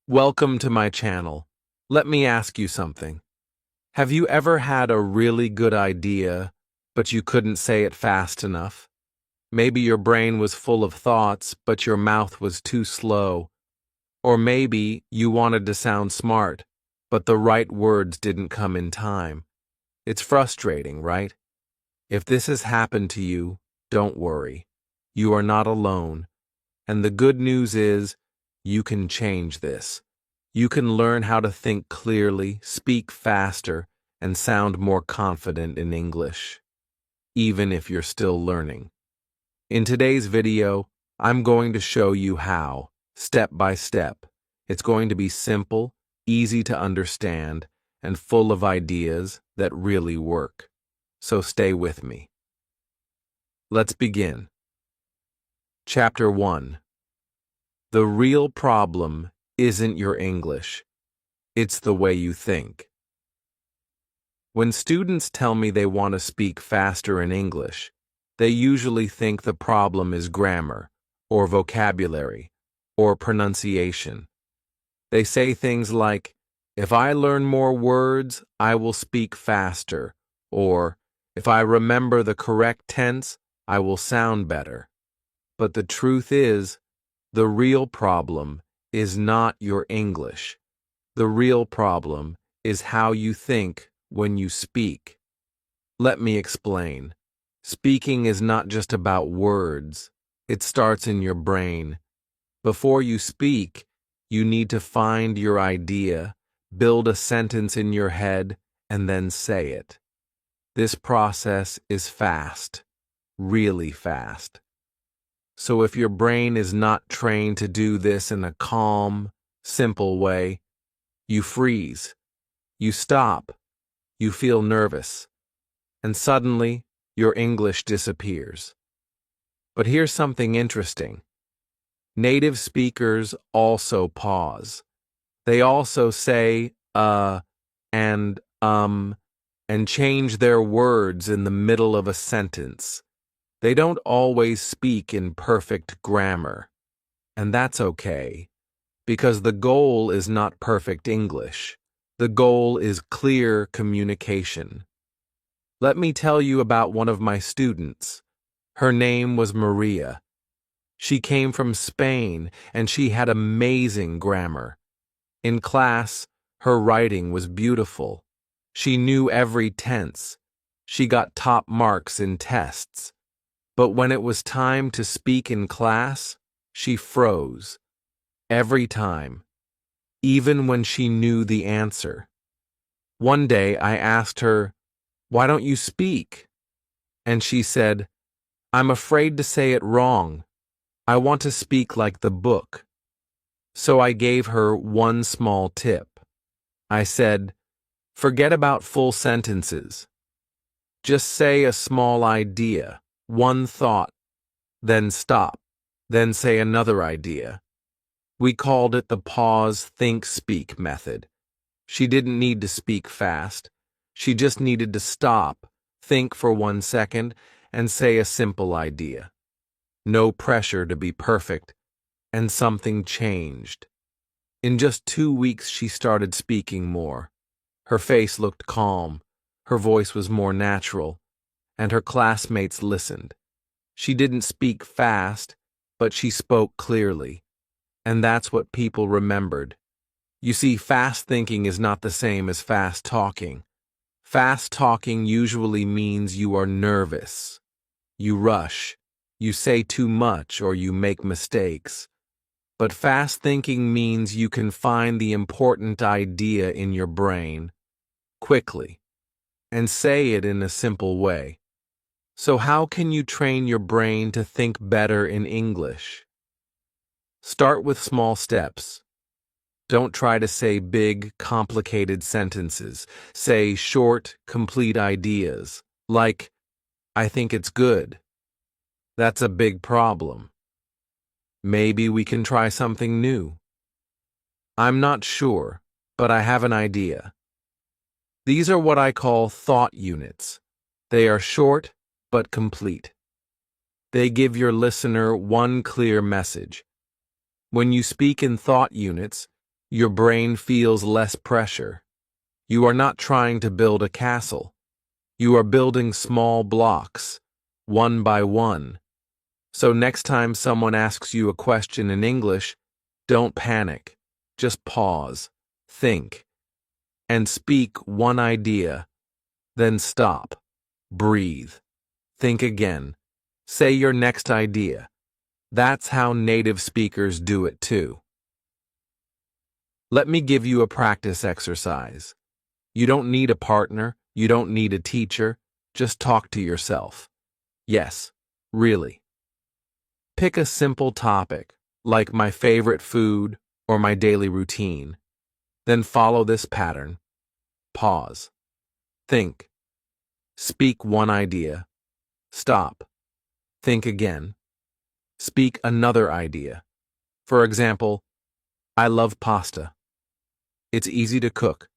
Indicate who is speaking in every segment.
Speaker 1: Welcome to my channel. Let me ask you something. Have you ever had a really good idea, but you couldn't say it fast enough? Maybe your brain was full of thoughts, but your mouth was too slow. Or maybe you wanted to sound smart, but the right words didn't come in time. It's frustrating, right? If this has happened to you, don't worry. You are not alone. And the good news is, you can change this. You can learn how to think clearly, speak faster, and sound more confident in English, even if you're still learning. In today's video, I'm going to show you how, step by step. It's going to be simple, easy to understand, and full of ideas that really work. So stay with me. Let's begin. Chapter 1. The real problem isn't your English. It's the way you think. When students tell me they want to speak faster in English, they usually think the problem is grammar, or vocabulary, or pronunciation. They say things like, if I learn more words, I will speak faster, or if I remember the correct tense, I will sound better. But the truth is, the real problem is not your English. The real problem is how you think when you speak. Let me explain. Speaking is not just about words. It starts in your brain. Before you speak, you need to find your idea, build a sentence in your head, and then say it. This process is fast, really fast. So if your brain is not trained to do this in a calm, simple way, you freeze, you stop, you feel nervous, and suddenly your English disappears. But here's something interesting. Native speakers also pause. They also say, and change their words in the middle of a sentence. They don't always speak in perfect grammar, and that's okay, because the goal is not perfect English. The goal is clear communication. Let me tell you about one of my students. Her name was Maria. She came from Spain, and she had amazing grammar. In class, her writing was beautiful. She knew every tense. She got top marks in tests. But when it was time to speak in class, she froze. Every time. Even when she knew the answer. One day I asked her, "Why don't you speak?" And she said, "I'm afraid to say it wrong. I want to speak like the book." So I gave her one small tip. I said, "Forget about full sentences. Just say a small idea. One thought, then stop, then say another idea." We called it the pause, think, speak method. She didn't need to speak fast. She just needed to stop, think for 1 second, and say a simple idea. No pressure to be perfect, and something changed. In just 2 weeks, she started speaking more. Her face looked calm, her voice was more natural, and her classmates listened. She didn't speak fast, but she spoke clearly. And that's what people remembered. You see, fast thinking is not the same as fast talking. Fast talking usually means you are nervous. You rush, you say too much, or you make mistakes. But fast thinking means you can find the important idea in your brain quickly and say it in a simple way. So how can you train your brain to think better in English? Start with small steps. Don't try to say big, complicated sentences. Say short, complete ideas, like, "I think it's good." That's a big problem. Maybe we can try something new. "I'm not sure, but I have an idea." These are what I call thought units. They are short, but complete. They give your listener one clear message. When you speak in thought units, Your brain feels less pressure. You are not trying to build a castle. You are building small blocks, one by one. So next time someone asks you a question in English, don't panic. Just pause, think, and speak one idea. Then stop, breathe, think again. Say your next idea. That's how native speakers do it too. Let me give you a practice exercise. You don't need a partner, you don't need a teacher, just talk to yourself. Yes, really. Pick a simple topic, like my favorite food or my daily routine. Then follow this pattern. Pause. Think. Speak one idea. Stop. Think again. Speak another idea. For example, I love pasta. It's easy to cook.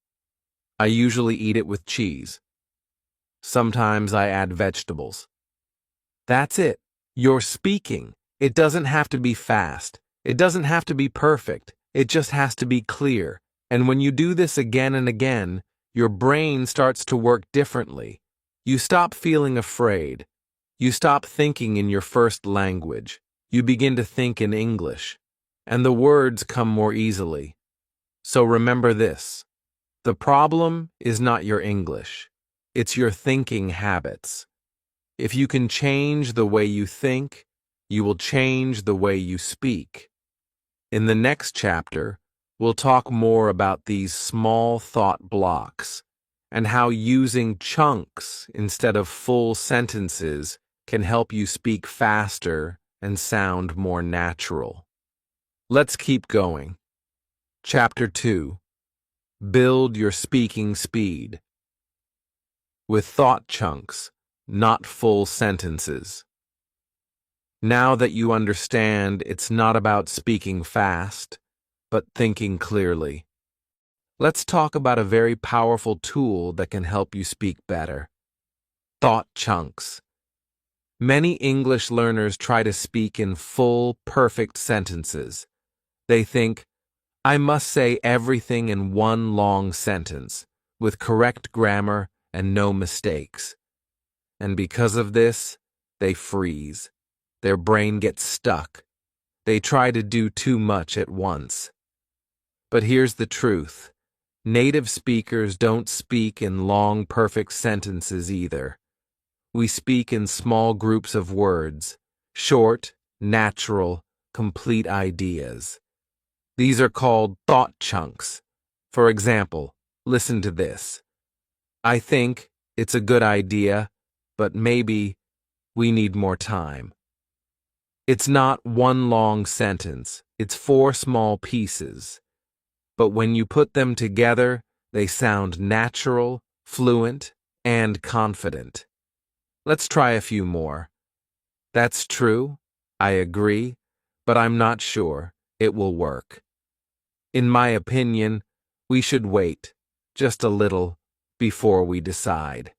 Speaker 1: I usually eat it with cheese. Sometimes I add vegetables. That's it. You're speaking. It doesn't have to be fast. It doesn't have to be perfect. It just has to be clear. And when you do this again and again, your brain starts to work differently. You stop feeling afraid. You stop thinking in your first language. You begin to think in English. And the words come more easily. So remember this. The problem is not your English. It's your thinking habits. If you can change the way you think, you will change the way you speak. In the next chapter, we'll talk more about these small thought blocks and how using chunks instead of full sentences can help you speak faster and sound more natural. Let's keep going. Chapter 2. Build your speaking speed. With thought chunks, not full sentences. Now that you understand it's not about speaking fast, but thinking clearly, let's talk about a very powerful tool that can help you speak better. Thought chunks. Many English learners try to speak in full, perfect sentences. They think, I must say everything in one long sentence, with correct grammar and no mistakes. And because of this, they freeze. Their brain gets stuck. They try to do too much at once. But here's the truth. Native speakers don't speak in long, perfect sentences either. We speak in small groups of words, short, natural, complete ideas. These are called thought chunks. For example, listen to this. I think it's a good idea, but maybe we need more time. It's not one long sentence, it's 4 small pieces. But when you put them together, they sound natural, fluent, and confident. Let's try a few more. That's true, I agree, but I'm not sure it will work. In my opinion, we should wait, just a little, before we decide.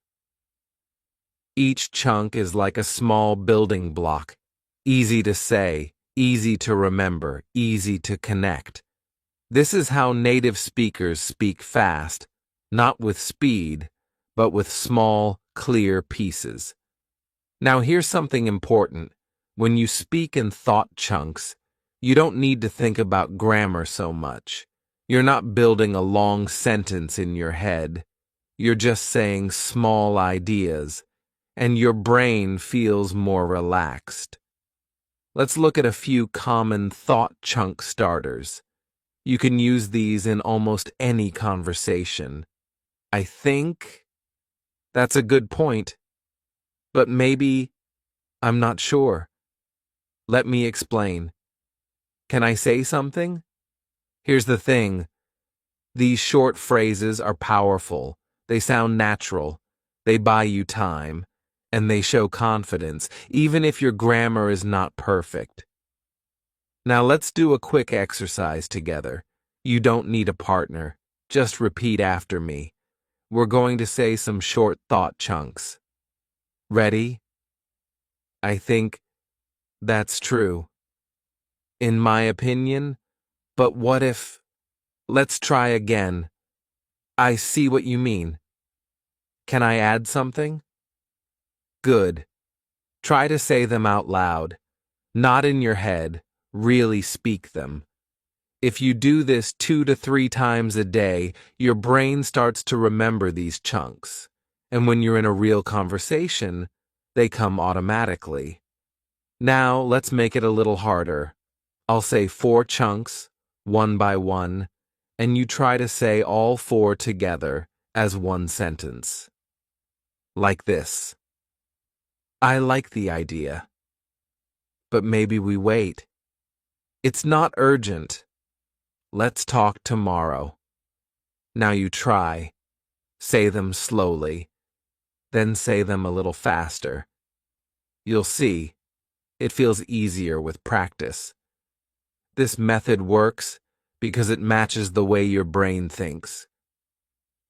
Speaker 1: Each chunk is like a small building block, easy to say, easy to remember, easy to connect. This is how native speakers speak fast, not with speed, but with small, clear pieces. Now here's something important. When you speak in thought chunks, you don't need to think about grammar so much. You're not building a long sentence in your head. You're just saying small ideas, and your brain feels more relaxed. Let's look at a few common thought chunk starters. You can use these in almost any conversation. I think that's a good point, but maybe I'm not sure. Let me explain. Can I say something? Here's the thing. These short phrases are powerful. They sound natural. They buy you time. And they show confidence, even if your grammar is not perfect. Now let's do a quick exercise together. You don't need a partner. Just repeat after me. We're going to say some short thought chunks. Ready? I think that's true. In my opinion, but what if... Let's try again. I see what you mean. Can I add something? Good. Try to say them out loud, not in your head. Really speak them. If you do this 2 to 3 times a day, your brain starts to remember these chunks. And when you're in a real conversation, they come automatically. Now, let's make it a little harder. I'll say 4 chunks, one by one, and you try to say all 4 together as one sentence. Like this. I like the idea. But maybe we wait. It's not urgent. Let's talk tomorrow. Now you try. Say them slowly. Then say them a little faster. You'll see, it feels easier with practice. This method works because it matches the way your brain thinks.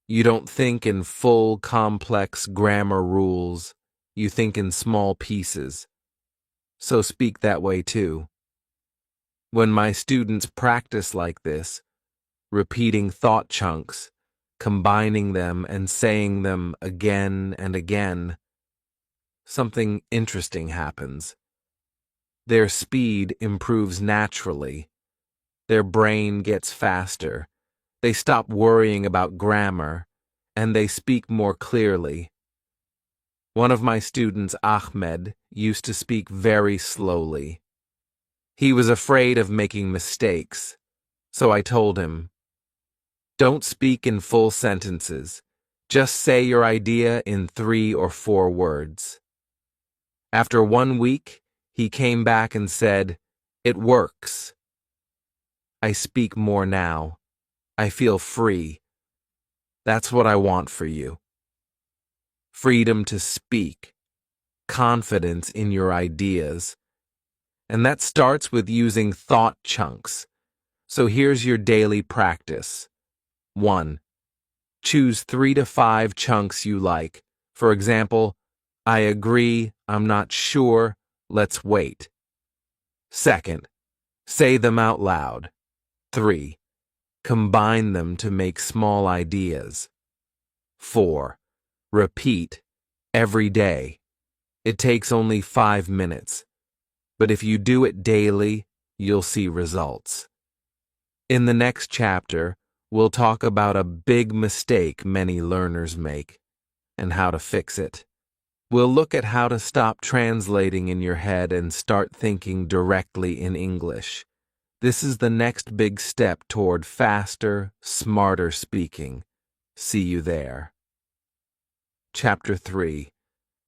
Speaker 1: You don't think in full, complex grammar rules. You think in small pieces. So speak that way too. When my students practice like this, repeating thought chunks, combining them and saying them again and again, something interesting happens. Their speed improves naturally. Their brain gets faster. They stop worrying about grammar, and they speak more clearly. One of my students, Ahmed, used to speak very slowly. He was afraid of making mistakes, so I told him, don't speak in full sentences. Just say your idea in 3 or 4 words. After 1 week, he came back and said, it works. I speak more now. I feel free. That's what I want for you. Freedom to speak, confidence in your ideas. And that starts with using thought chunks. So here's your daily practice. 1. Choose 3 to 5 chunks you like. For example, I agree, I'm not sure, let's wait. 2. Say them out loud. 3. Combine them to make small ideas. 4. Repeat every day. It takes only 5 minutes. But if you do it daily, you'll see results. In the next chapter, we'll talk about a big mistake many learners make and how to fix it. We'll look at how to stop translating in your head and start thinking directly in English. This is the next big step toward faster, smarter speaking. See you there. Chapter 3.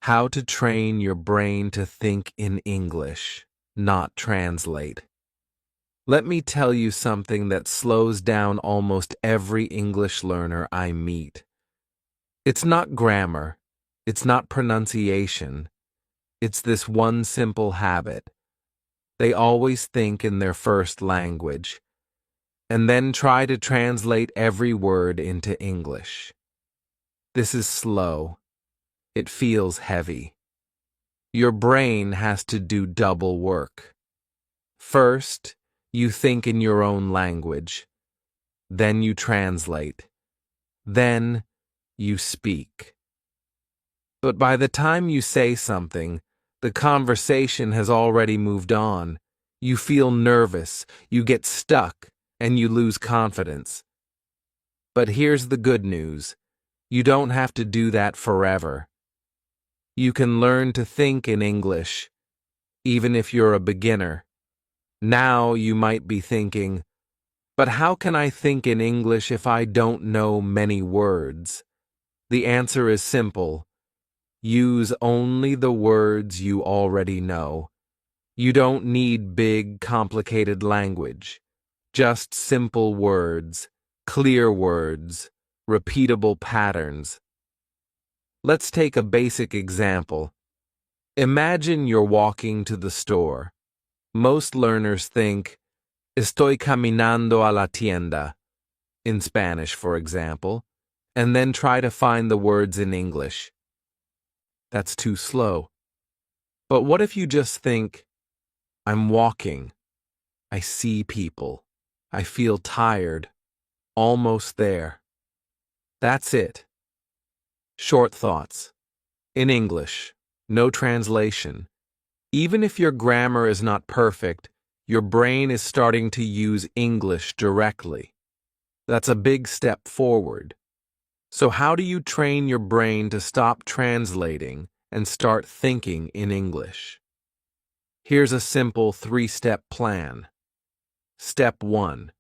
Speaker 1: How to train your brain to think in English, not translate. Let me tell you something that slows down almost every English learner I meet. It's not grammar. It's not pronunciation. It's this one simple habit. They always think in their first language, and then try to translate every word into English. This is slow. It feels heavy. Your brain has to do double work. First, you think in your own language. Then you translate. Then you speak. But by the time you say something, the conversation has already moved on. You feel nervous, you get stuck, and you lose confidence. But here's the good news. You don't have to do that forever. You can learn to think in English, even if you're a beginner. Now you might be thinking, but how can I think in English if I don't know many words? The answer is simple. Use only the words you already know. You don't need big, complicated language. Just simple words, clear words, repeatable patterns. Let's take a basic example. Imagine you're walking to the store. Most learners think, estoy caminando a la tienda, in Spanish, for example, and then try to find the words in English. That's too slow. But what if you just think, I'm walking, I see people, I feel tired, Almost there. That's it. Short thoughts. In English. No translation. Even if your grammar is not perfect, your brain is starting to use English directly. That's a big step forward. So how do you train your brain to stop translating and start thinking in English? Here's a simple 3-step plan. Step 1.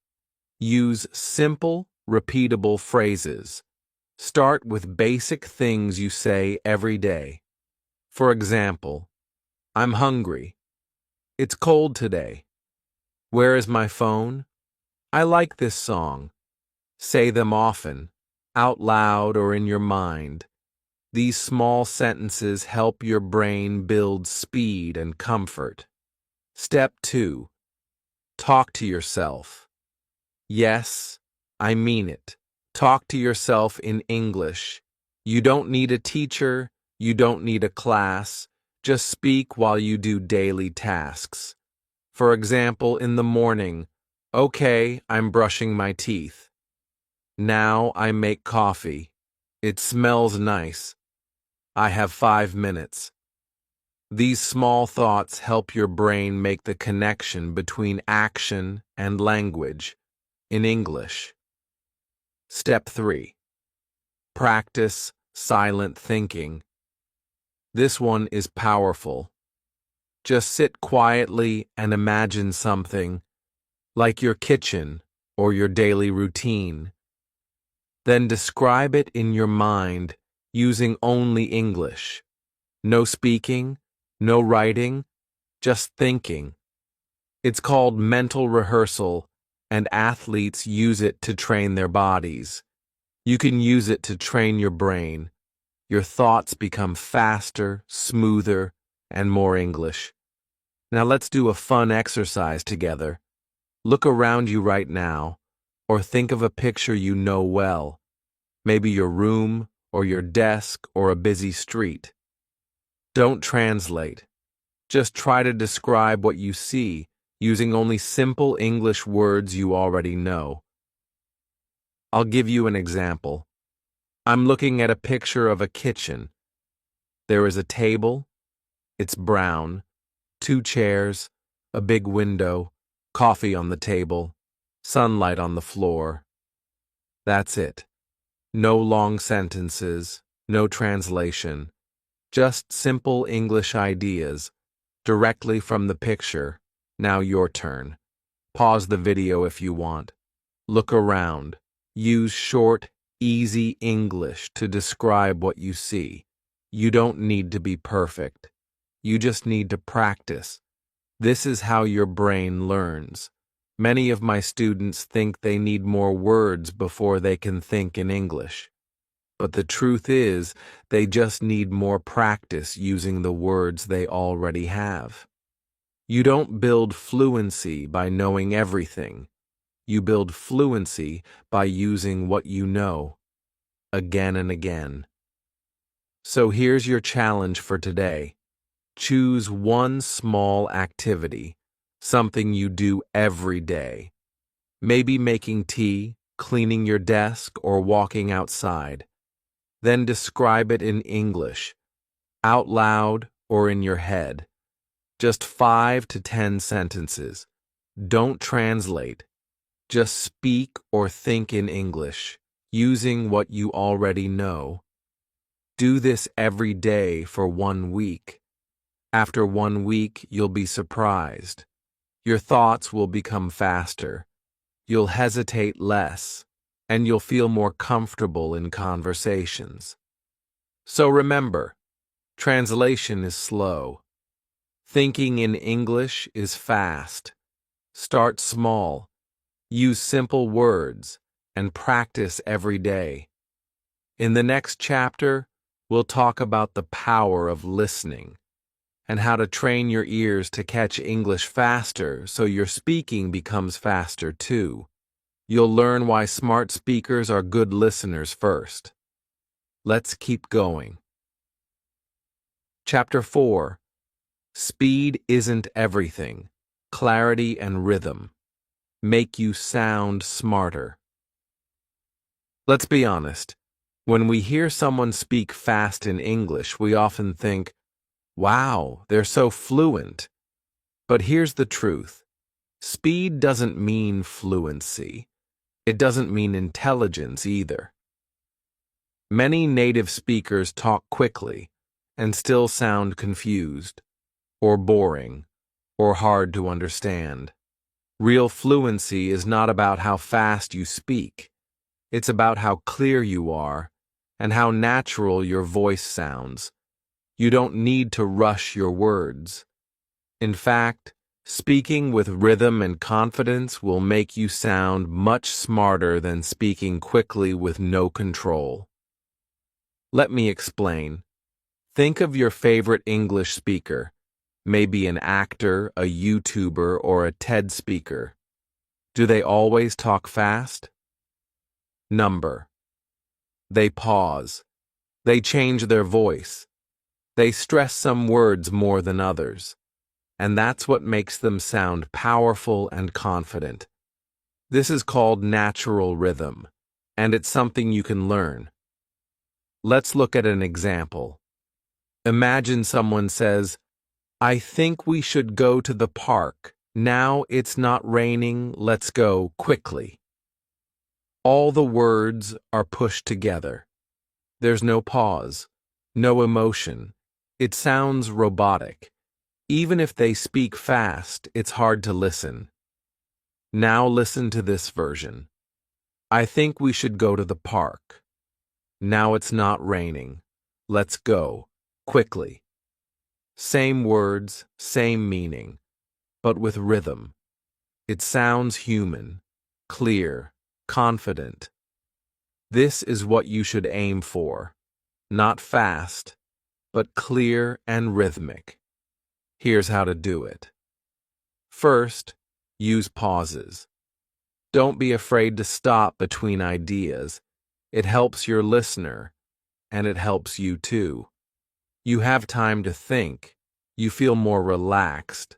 Speaker 1: Use simple, repeatable phrases. Start with basic things you say every day. For example, I'm hungry. It's cold today. Where is my phone? I like this song. Say them often, out loud or in your mind. These small sentences help your brain build speed and comfort. Step 2. Talk to yourself. Yes, I mean it. Talk to yourself in English. You don't need a teacher, you don't need a class. Just speak while you do daily tasks. For example, in the morning, okay, I'm brushing my teeth. Now I make coffee. It smells nice. I have 5 minutes. These small thoughts help your brain make the connection between action and language in English. Step 3. Practice silent thinking. This one is powerful. Just sit quietly and imagine something, like your kitchen or your daily routine. Then describe it in your mind using only English. No speaking, no writing, just thinking. It's called mental rehearsal, and athletes use it to train their bodies. You can use it to train your brain. Your thoughts become faster, smoother, and more English. Now let's do a fun exercise together. Look around you right now, or think of a picture you know well. Maybe your room, or your desk, or a busy street. Don't translate. Just try to describe what you see using only simple English words you already know. I'll give you an example. I'm looking at a picture of a kitchen. There is a table. It's brown. 2 chairs, a big window, coffee on the table, sunlight on the floor. That's it. No long sentences, no translation. Just simple English ideas, directly from the picture. Now your turn. Pause the video if you want. Look around. Use short, easy English to describe what you see. You don't need to be perfect. You just need to practice. This is how your brain learns. Many of my students think they need more words before they can think in English. But the truth is, they just need more practice using the words they already have. You don't build fluency by knowing everything. You build fluency by using what you know, again and again. So here's your challenge for today. Choose one small activity, something you do every day. Maybe making tea, cleaning your desk, or walking outside. Then describe it in English, out loud or in your head. Just 5 to 10 sentences. Don't translate. Just speak or think in English, using what you already know. Do this every day for 1 week. After 1 week, you'll be surprised. Your thoughts will become faster. You'll hesitate less, and you'll feel more comfortable in conversations. So remember, translation is slow. Thinking in English is fast. Start small. Use simple words, and practice every day. In the next chapter, we'll talk about the power of listening, and how to train your ears to catch English faster so your speaking becomes faster too. You'll learn why smart speakers are good listeners first. Let's keep going. Chapter 4. Speed isn't everything. Clarity and rhythm make you sound smarter. Let's be honest. When we hear someone speak fast in English, we often think, wow, they're so fluent. But here's the truth. Speed doesn't mean fluency. It doesn't mean intelligence either. Many native speakers talk quickly and still sound confused, or boring, or hard to understand. Real fluency is not about how fast you speak. It's about how clear you are and how natural your voice sounds. You don't need to rush your words. In fact, speaking with rhythm and confidence will make you sound much smarter than speaking quickly with no control. Let me explain. Think of your favorite English speaker, maybe an actor, a YouTuber, or a TED speaker. Do they always talk fast? Number. They pause. They change their voice. They stress some words more than others. And that's what makes them sound powerful and confident. This is called natural rhythm, and it's something you can learn. Let's look at an example. Imagine someone says, I think we should go to the park. Now it's not raining, let's go quickly. All the words are pushed together. There's no pause, no emotion. It sounds robotic. Even if they speak fast, it's hard to listen. Now listen to this version. I think we should go to the park. Now it's not raining. Let's go, quickly. Same words, same meaning, but with rhythm. It sounds human, clear, confident. This is what you should aim for. Not fast, but clear and rhythmic. Here's how to do it. First, use pauses. Don't be afraid to stop between ideas. It helps your listener, and it helps you too. You have time to think. You feel more relaxed.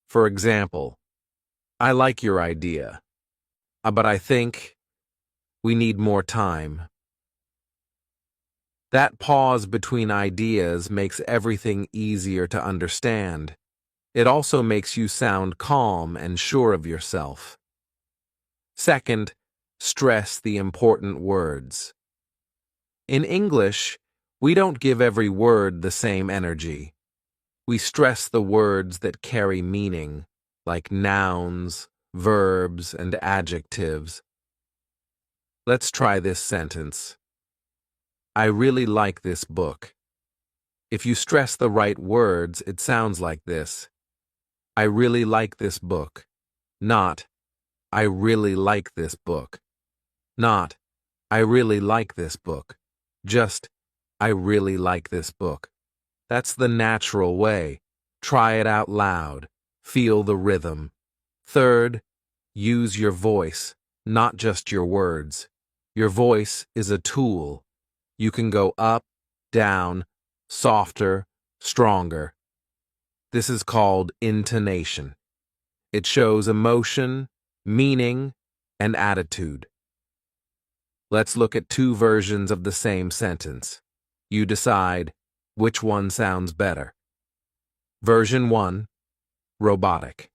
Speaker 1: For example, I like your idea, but I think we need more time. That pause between ideas makes everything easier to understand. It also makes you sound calm and sure of yourself. Second, stress the important words. In English, we don't give every word the same energy. We stress the words that carry meaning, like nouns, verbs, and adjectives. Let's try this sentence. I really like this book. If you stress the right words, it sounds like this. I really like this book. Not, I really like this book. Not, I really like this book. Just, I really like this book. That's the natural way. Try it out loud. Feel the rhythm. Third, use your voice, not just your words. Your voice is a tool. You can go up, down, softer, stronger. This is called intonation. It shows emotion, meaning, and attitude. Let's look at two versions of the same sentence. You decide which one sounds better. Version 1, robotic.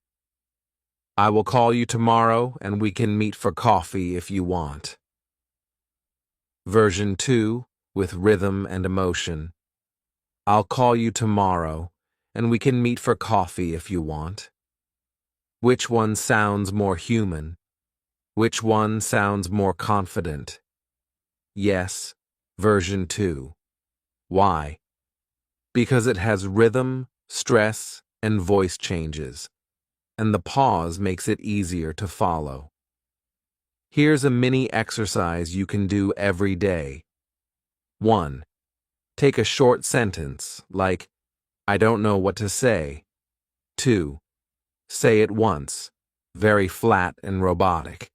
Speaker 1: I will call you tomorrow and we can meet for coffee if you want. Version 2, with rhythm and emotion. I'll call you tomorrow and we can meet for coffee if you want. Which one sounds more human? Which one sounds more confident? Yes, version 2. Why? Because it has rhythm, stress, and voice changes, and the pause makes it easier to follow. Here's a mini exercise you can do every day. 1. Take a short sentence, like, I don't know what to say. 2. Say it once, very flat and robotic.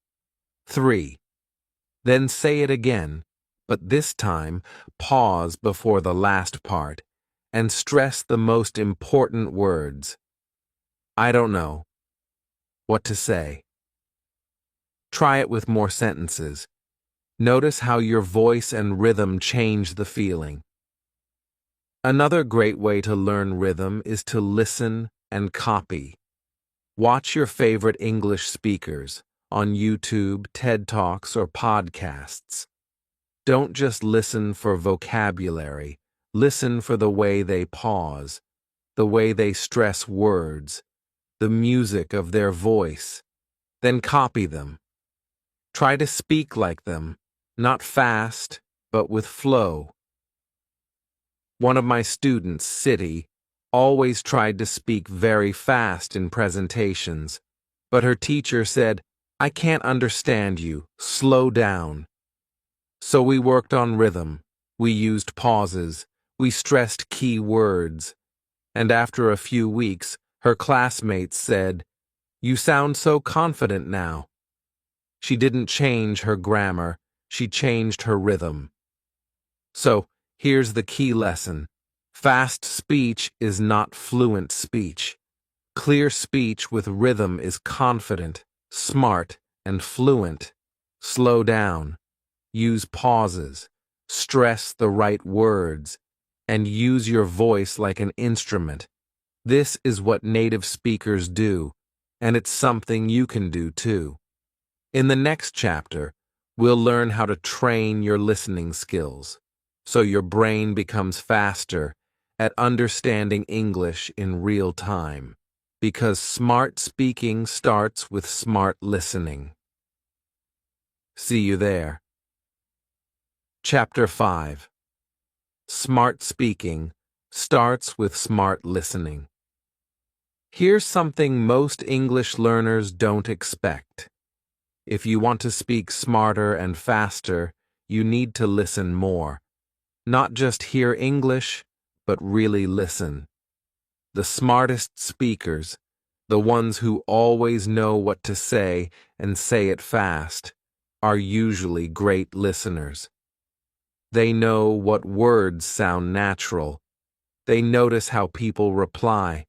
Speaker 1: 3. Then say it again, but this time pause before the last part and stress the most important words. I don't know what to say. Try it with more sentences. Notice how your voice and rhythm change the feeling. Another great way to learn rhythm is to listen and copy. Watch your favorite English speakers on YouTube, TED Talks, or podcasts. Don't just listen for vocabulary. Listen for the way they pause, the way they stress words, the music of their voice. Then copy them. Try to speak like them, not fast, but with flow. One of my students, City, always tried to speak very fast in presentations, but her teacher said, "I can't understand you, slow down." So we worked on rhythm, we used pauses, we stressed key words, and after a few weeks, her classmates said, "You sound so confident now." She didn't change her grammar, she changed her rhythm. So, here's the key lesson. Fast speech is not fluent speech. Clear speech with rhythm is confident, smart, and fluent. Slow down. Use pauses. Stress the right words. And use your voice like an instrument. This is what native speakers do, and it's something you can do too. In the next chapter, we'll learn how to train your listening skills, so your brain becomes faster at understanding English in real time, because smart speaking starts with smart listening. See you there. Chapter 5. Smart speaking starts with smart listening. Here's something most English learners don't expect. If you want to speak smarter and faster, you need to listen more. Not just hear English, but really listen. The smartest speakers, the ones who always know what to say and say it fast, are usually great listeners. They know what words sound natural. They notice how people reply.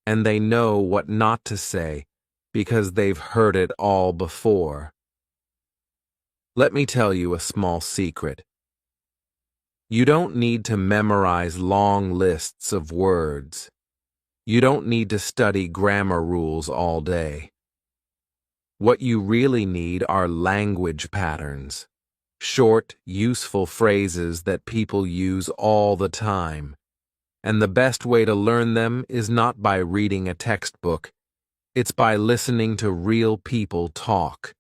Speaker 1: And they know what not to say because they've heard it all before. Let me tell you a small secret. You don't need to memorize long lists of words. You don't need to study grammar rules all day. What you really need are language patterns. Short, useful phrases that people use all the time. And the best way to learn them is not by reading a textbook. It's by listening to real people talk.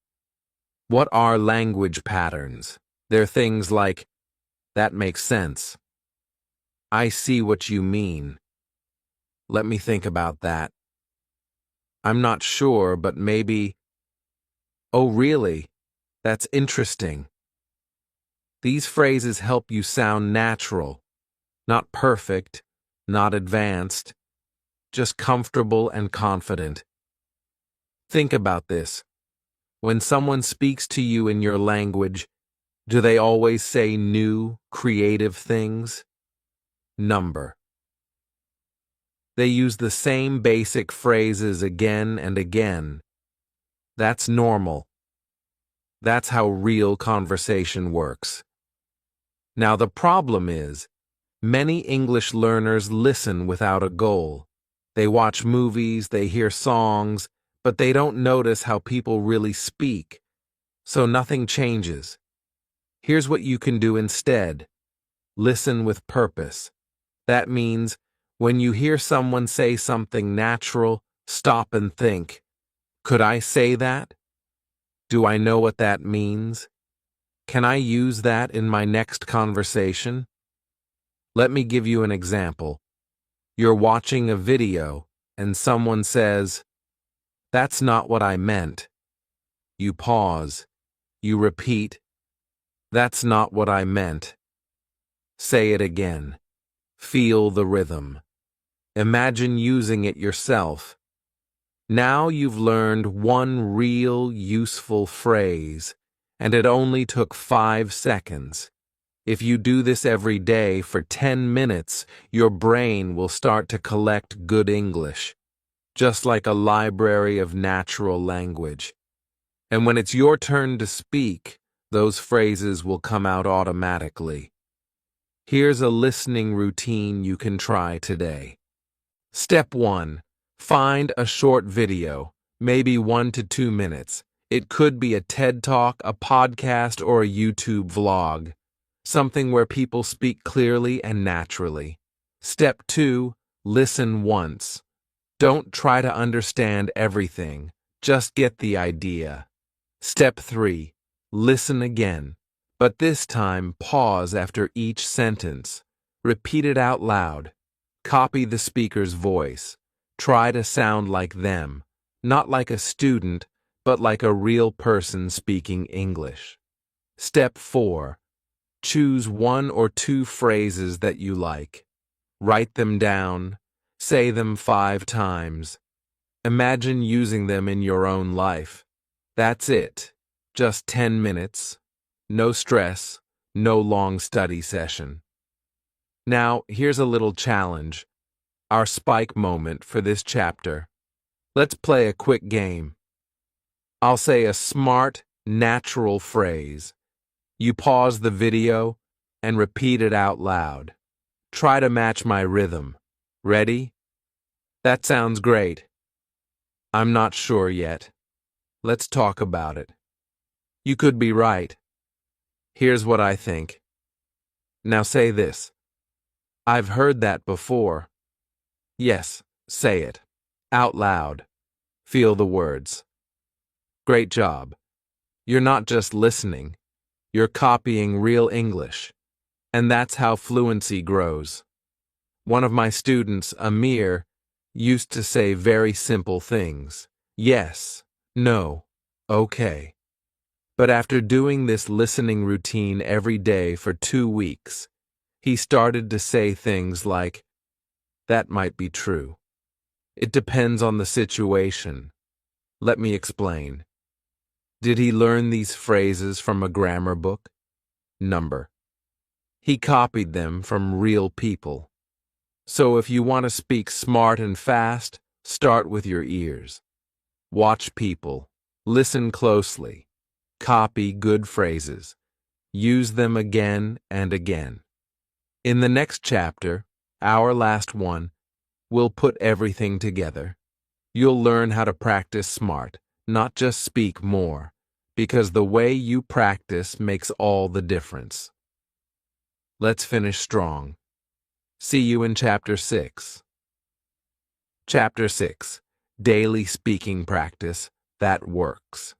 Speaker 1: What are language patterns? They're things like, "That makes sense." "I see what you mean." "Let me think about that." "I'm not sure, but maybe." "Oh, really? That's interesting." These phrases help you sound natural, not perfect, not advanced, just comfortable and confident. Think about this. When someone speaks to you in your language, do they always say new, creative things? Number. They use the same basic phrases again and again. That's normal. That's how real conversation works. Now the problem is, many English learners listen without a goal. They watch movies, they hear songs, but they don't notice how people really speak, so nothing changes. Here's what you can do instead. Listen with purpose. That means, when you hear someone say something natural, stop and think, could I say that? Do I know what that means? Can I use that in my next conversation? Let me give you an example. You're watching a video, and someone says, "That's not what I meant." You pause. You repeat, "That's not what I meant." Say it again. Feel the rhythm. Imagine using it yourself. Now you've learned one real, useful phrase, and it only took 5 seconds. If you do this every day for 10 minutes, your brain will start to collect good English, just like a library of natural language. And when it's your turn to speak, Those phrases will come out automatically. Here's a listening routine you can try today. Step 1. Find a short video, maybe 1 to 2 minutes. It could be a TED Talk, a podcast, or a YouTube vlog. Something where people speak clearly and naturally. Step 2. Listen once. Don't try to understand everything. Just get the idea. Step 3. Listen again. But this time, pause after each sentence. Repeat it out loud. Copy the speaker's voice. Try to sound like them. Not like a student, but like a real person speaking English. Step 4. Choose 1 or 2 phrases that you like. Write them down. Say them 5 times. Imagine using them in your own life. That's it. Just 10 minutes. No stress. No long study session. Now, here's a little challenge. Our spike moment for this chapter. Let's play a quick game. I'll say a smart, natural phrase. You pause the video and repeat it out loud. Try to match my rhythm. Ready? That sounds great. I'm not sure yet. Let's talk about it. You could be right. Here's what I think. Now say this. I've heard that before. Yes, say it. Out loud. Feel the words. Great job. You're not just listening. You're copying real English. And that's how fluency grows. One of my students, Amir, used to say very simple things. Yes, no, okay. But after doing this listening routine every day for 2 weeks, he started to say things like, that might be true. It depends on the situation. Let me explain. Did he learn these phrases from a grammar book? Number. He copied them from real people. So if you want to speak smart and fast, start with your ears. Watch people. Listen closely. Copy good phrases. Use them again and again. In the next chapter, our last one, we'll put everything together. You'll learn how to practice smart, not just speak more, because the way you practice makes all the difference. Let's finish strong. See you in Chapter 6. Chapter 6. Daily Speaking Practice That Works.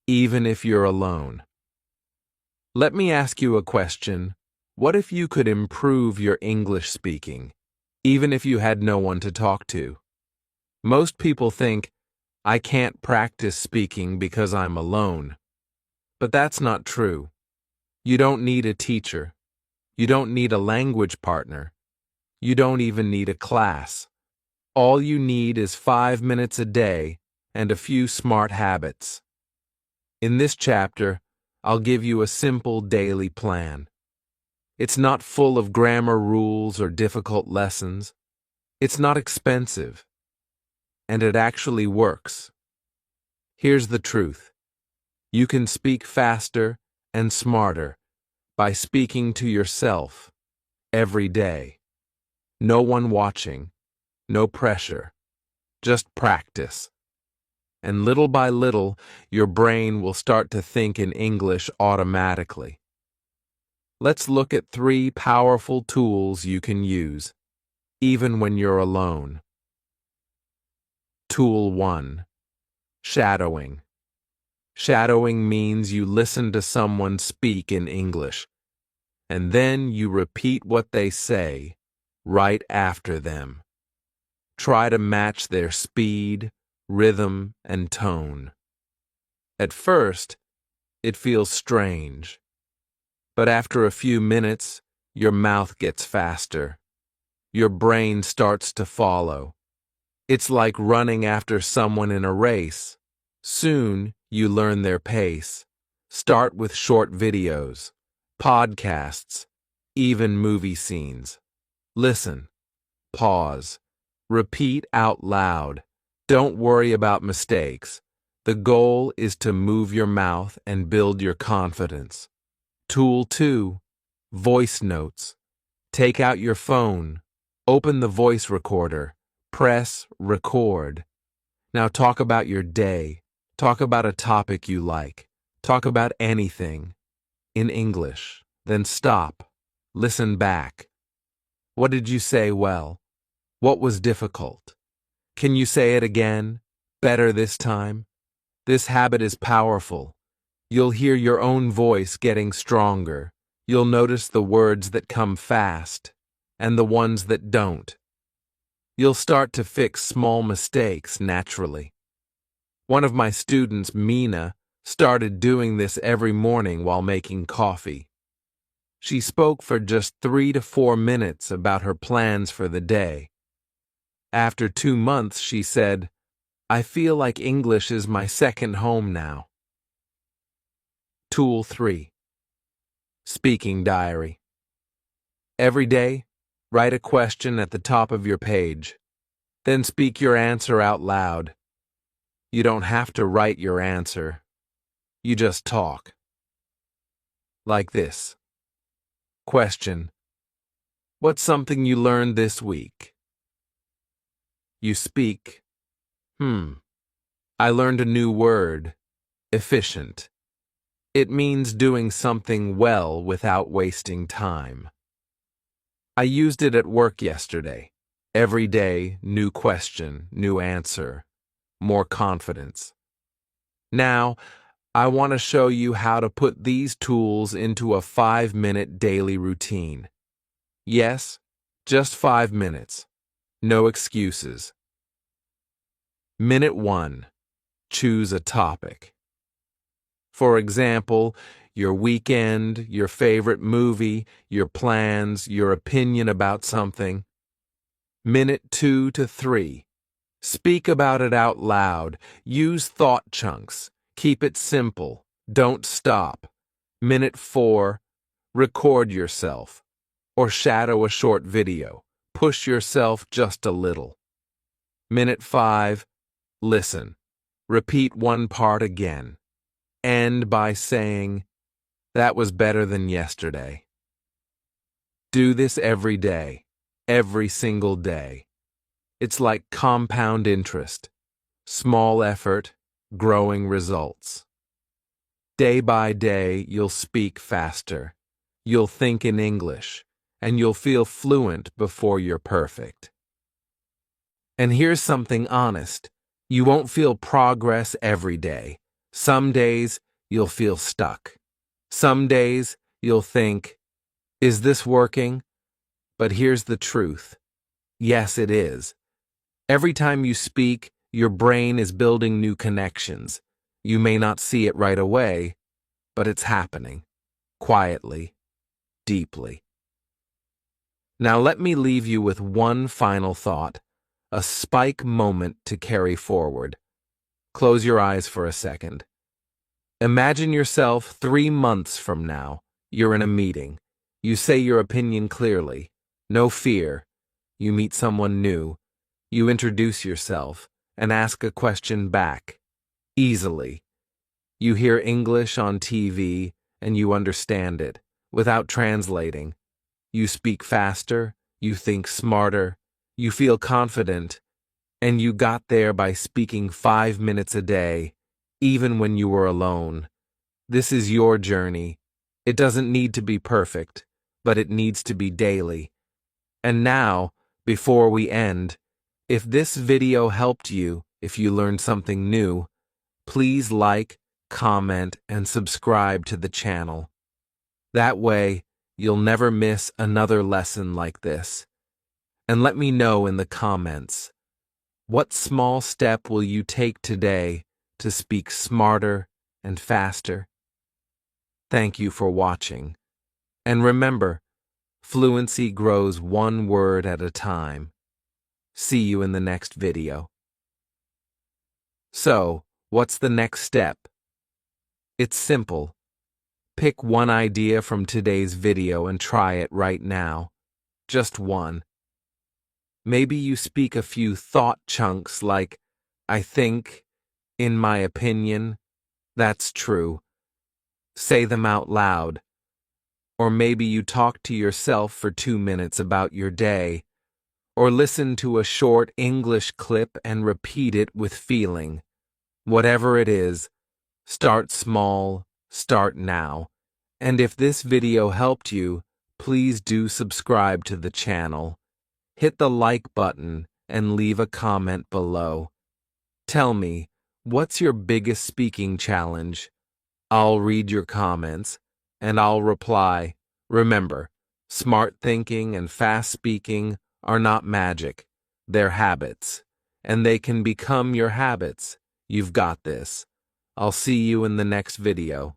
Speaker 1: Even if you're alone. Let me ask you a question. What if you could improve your English speaking, even if you had no one to talk to? Most people think, I can't practice speaking because I'm alone. But that's not true. You don't need a teacher. You don't need a language partner. You don't even need a class. All you need is 5 minutes a day and a few smart habits. In this chapter, I'll give you a simple daily plan. It's not full of grammar rules or difficult lessons. It's not expensive. And it actually works. Here's the truth. You can speak faster and smarter by speaking to yourself every day. No one watching, no pressure, just practice. And little by little, your brain will start to think in English automatically. Let's look at 3 powerful tools you can use, even when you're alone. Tool 1. Shadowing. Shadowing means you listen to someone speak in English, and then you repeat what they say right after them. Try to match their speed, rhythm, and tone. At first, it feels strange, but after a few minutes, your mouth gets faster. Your brain starts to follow. It's like running after someone in a race. Soon, you learn their pace. Start with short videos, podcasts, even movie scenes. Listen, pause, repeat out loud. Don't worry about mistakes. The goal is to move your mouth and build your confidence. Tool 2. Voice notes. Take out your phone. Open the voice recorder. Press record. Now talk about your day. Talk about a topic you like. Talk about anything. In English. Then stop. Listen back. What did you say well? What was difficult? Can you say it again? Better this time? This habit is powerful. You'll hear your own voice getting stronger. You'll notice the words that come fast and the ones that don't. You'll start to fix small mistakes naturally. One of my students, Mina, started doing this every morning while making coffee. She spoke for just 3 to 4 minutes about her plans for the day. After 2 months, she said, "I feel like English is my second home now." Tool 3. Speaking diary. Every day, write a question at the top of your page. Then speak your answer out loud. You don't have to write your answer. You just talk. Like this. Question. What's something you learned this week? You speak. I learned a new word. Efficient. It means doing something well without wasting time. I used it at work yesterday. Every day, new question, new answer, more confidence. Now, I want to show you how to put these tools into a 5-minute daily routine. Yes, just 5 minutes. No excuses. Minute 1. Choose a topic. For example, your weekend, your favorite movie, your plans, your opinion about something. Minute 2 to 3. Speak about it out loud. Use thought chunks. Keep it simple. Don't stop. Minute 4. Record yourself. Or shadow a short video. Push yourself just a little. Minute 5. Listen. Repeat one part again. End by saying, "That was better than yesterday." Do this every day, every single day. It's like compound interest. Small effort, growing results. Day by day, you'll speak faster. You'll think in English, and you'll feel fluent before you're perfect. And here's something honest. You won't feel progress every day. Some days, you'll feel stuck. Some days, you'll think, "Is this working?" But here's the truth. Yes, it is. Every time you speak, your brain is building new connections. You may not see it right away, but it's happening. Quietly, deeply. Now let me leave you with one final thought. A spike moment to carry forward. Close your eyes for a second. Imagine yourself 3 months from now. You're in a meeting. You say your opinion clearly. No fear. You meet someone new. You introduce yourself and ask a question back. Easily. You hear English on TV and you understand it without translating. You speak faster. You think smarter. You feel confident. And you got there by speaking 5 minutes a day, even when you were alone. This is your journey. It doesn't need to be perfect, but it needs to be daily. And now, before we end, if this video helped you, if you learned something new, please like, comment, and subscribe to the channel. That way, you'll never miss another lesson like this. And let me know in the comments. What small step will you take today to speak smarter and faster? Thank you for watching. And remember, fluency grows one word at a time. See you in the next video. So, what's the next step? It's simple. Pick one idea from today's video and try it right now. Just one. Maybe you speak a few thought chunks like, "I think," In my opinion, that's true. Say them out loud. Or maybe you talk to yourself for 2 minutes about your day. Or listen to a short English clip and repeat it with feeling. Whatever it is, start small, start now. And if this video helped you, please do subscribe to the channel. Hit the like button and leave a comment below. Tell me, what's your biggest speaking challenge? I'll read your comments, and I'll reply. Remember, smart thinking and fast speaking are not magic. They're habits, and they can become your habits. You've got this. I'll see you in the next video.